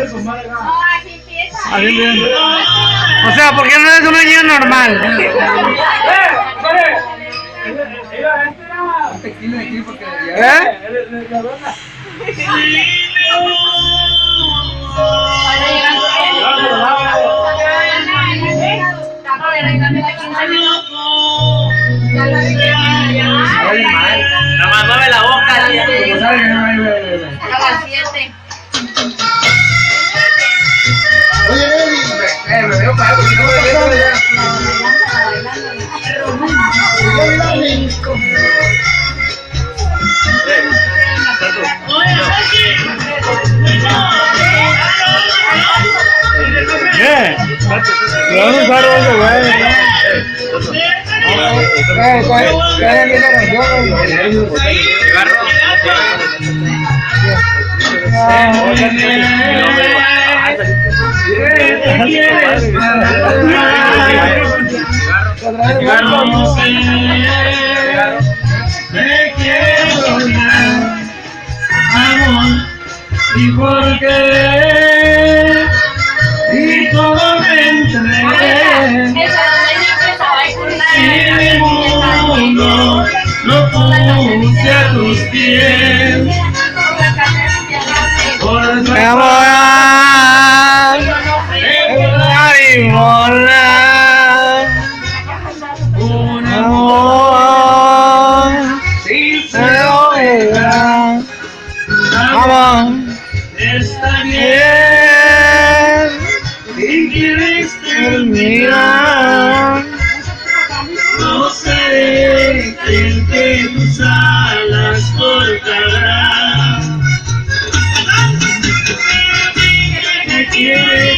así empieza. Así empieza. O sea, ¿por qué no eres un niño normal? Nada más mueve la boca. A las 7. Oye, me veo para algo, si no me veo ya. Le van a usar otro, güey. Me quiero dar amor y por qué y todo me entregué y mi mundo lo puse a tus pies por tu amor y volar. un Amor sincero amor está bien si quieres terminar. No seré el que tus alas cortará. Me quieres